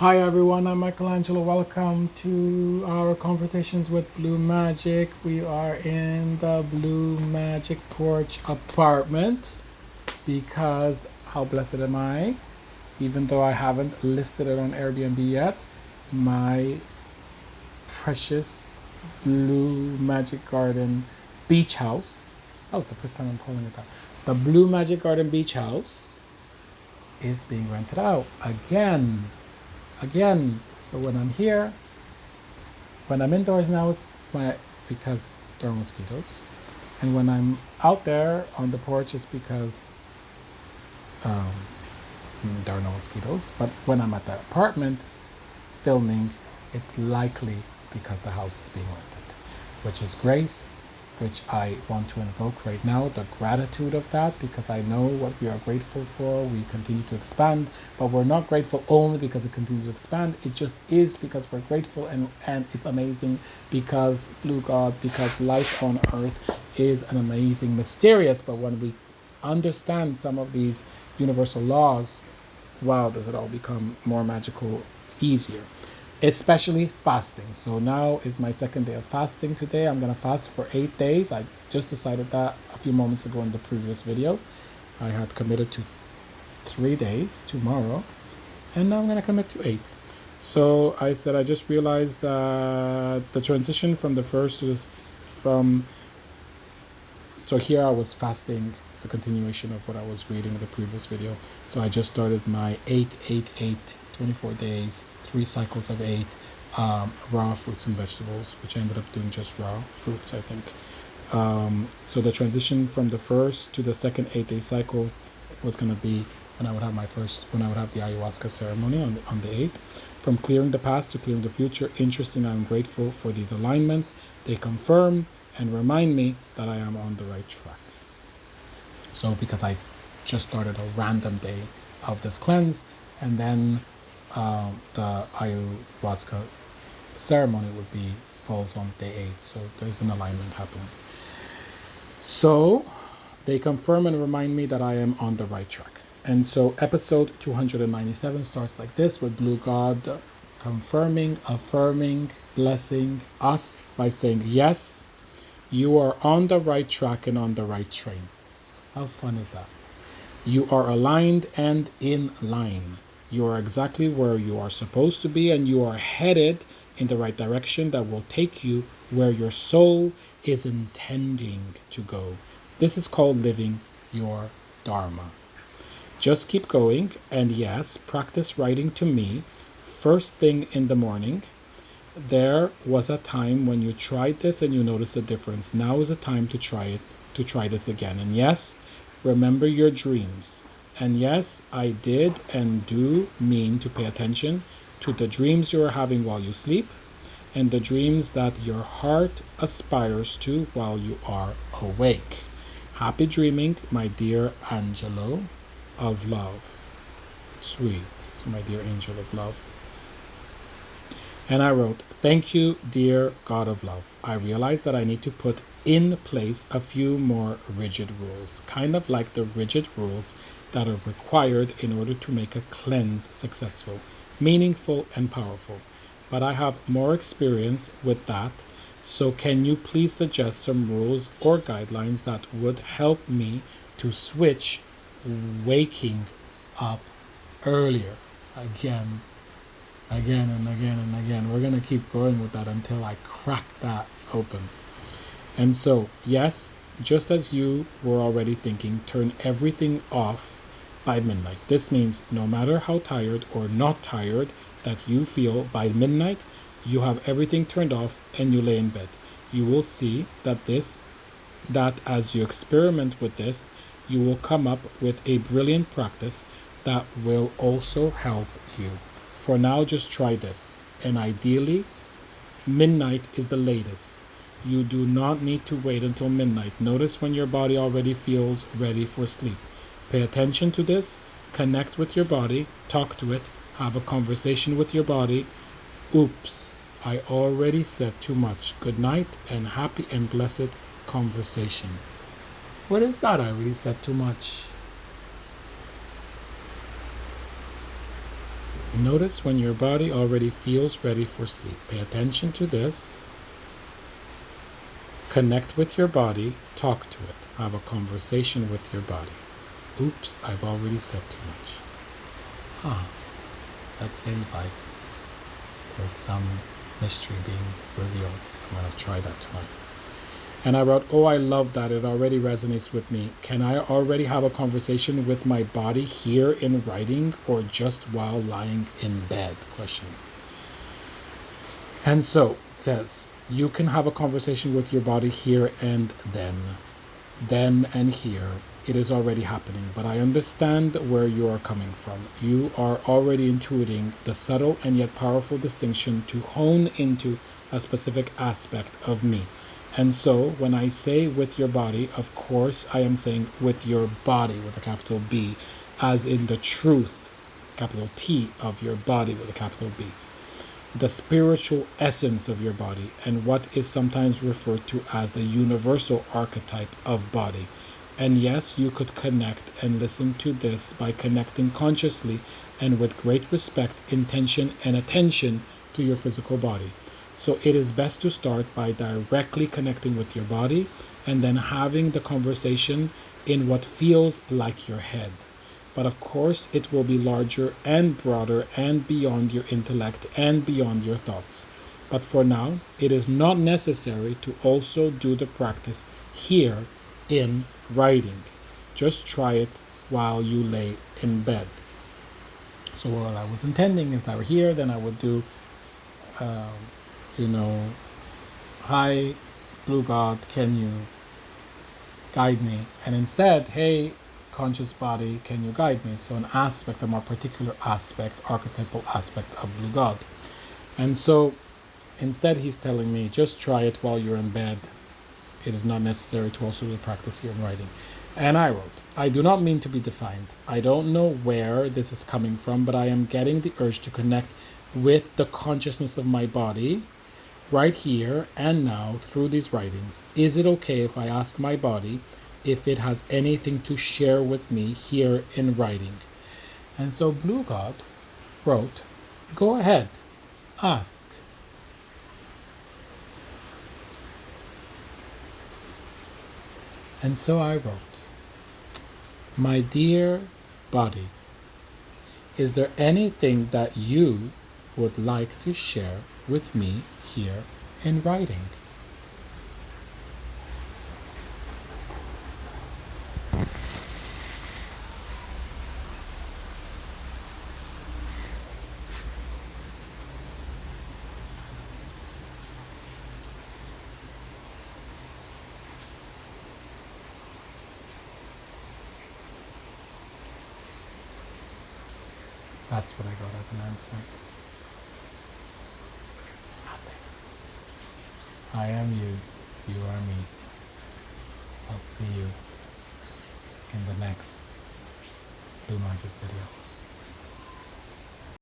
Hi everyone, I'm Michelangelo. Welcome to our Conversations with Blue Magic. We are in the Blue Magic Porch apartment because how blessed am I? Even though I haven't listed it on Airbnb yet, my precious Blue Magic Garden beach house. That was the first time I'm calling it that. The Blue Magic Garden beach house is being rented out again. So when I'm here, when I'm indoors now, it's because there are mosquitoes, and when I'm out there on the porch, it's because um, there are no mosquitoes. But when I'm at the apartment filming, it's likely because the house is being rented, which is grace, which I want to invoke right now, the gratitude of that, because I know what we are grateful for. We continue to expand, but we're not grateful only because it continues to expand. It just is because we're grateful, and it's amazing because Blue God, because life on earth is an amazing, mysterious, but when we understand some of these universal laws, wow, does it all become more magical, easier. Especially fasting. So now is my second day of fasting today. I'm going to fast for 8 days. I just decided that a few moments ago in the previous video. I had committed to 3 days tomorrow, and now I'm going to commit to 8. So I said I just realized the transition from the first to from so here I was fasting. It's a continuation of what I was reading in the previous video. So I just started my 24 days, 3 cycles of 8, raw fruits and vegetables, which I ended up doing just raw fruits, I think. So the transition from the first to the second 8-day cycle was going to be when I would have the ayahuasca ceremony on the 8th. From clearing the past to clearing the future. Interesting, I'm grateful for these alignments. They confirm and remind me that I am on the right track. So because I just started a random day of this cleanse, and then the ayahuasca ceremony falls on day 8. So there's an alignment happening. So they confirm and remind me that I am on the right track. And so episode 297 starts like this, with Blue God confirming, affirming, blessing us by saying, yes, you are on the right track and on the right train. How fun is that? You are aligned and in line. You are exactly where you are supposed to be, and you are headed in the right direction that will take you where your soul is intending to go. This is called living your Dharma. Just keep going, and yes, practice writing to me first thing in the morning. There was a time when you tried this and you noticed a difference. Now is a time to try this again. And yes, remember your dreams. And yes, I did and do mean to pay attention to the dreams you are having while you sleep, and the dreams that your heart aspires to while you are awake. Happy dreaming, my dear Angelo of love. Sweet. So my dear angel of love. And I wrote, thank you, dear God of love. I realized that I need to put in place a few more rigid rules, kind of like the rigid rules that are required in order to make a cleanse successful, meaningful, and powerful. But I have more experience with that, so can you please suggest some rules or guidelines that would help me to switch waking up earlier? Again and again and again. We're going to keep going with that until I crack that open. And so, yes, just as you were already thinking, turn everything off by midnight. This means no matter how tired or not tired that you feel by midnight, you have everything turned off and you lay in bed. You will see that as you experiment with this, you will come up with a brilliant practice that will also help you. For now, just try this. And ideally, midnight is the latest. You do not need to wait until midnight. Notice when your body already feels ready for sleep. Pay attention to this. Connect with your body. Talk to it. Have a conversation with your body. Oops, I already said too much. Good night and happy and blessed conversation. What is that? I already said too much. Notice when your body already feels ready for sleep. Pay attention to this. Connect with your body. Talk to it. Have a conversation with your body. Oops, I've already said too much. That seems like there's some mystery being revealed. So I'm going to try that tonight. And I wrote, oh, I love that. It already resonates with me. Can I already have a conversation with my body here in writing or just while lying in bed? Question. And so it says, you can have a conversation with your body here and then and here. It is already happening, but I understand where you are coming from. You are already intuiting the subtle and yet powerful distinction to hone into a specific aspect of me. And so when I say with your body, of course, I am saying with your body with a capital B, as in the truth, capital T, of your body with a capital B. The spiritual essence of your body and what is sometimes referred to as the universal archetype of body. And yes, you could connect and listen to this by connecting consciously and with great respect, intention, and attention to your physical body. So it is best to start by directly connecting with your body and then having the conversation in what feels like your head. But of course, it will be larger and broader and beyond your intellect and beyond your thoughts. But for now, it is not necessary to also do the practice here in writing. Just try it while you lay in bed. So what I was intending is that here, then I would do, hi, blue God, can you guide me? And instead, hey, conscious body, can you guide me? So an aspect, a more particular aspect, archetypal aspect of blue God. And so instead he's telling me, just try it while you're in bed. It is not necessary to also do practice here in writing. And I wrote, I do not mean to be defined. I don't know where this is coming from, but I am getting the urge to connect with the consciousness of my body right here and now through these writings. Is it okay if I ask my body if it has anything to share with me here in writing? And so Blue God wrote, go ahead, ask. And so I wrote, my dear body, is there anything that you would like to share with me here in writing? That's what I got as an answer. Nothing. I am you. You are me. I'll see you in the next Blue Magic video.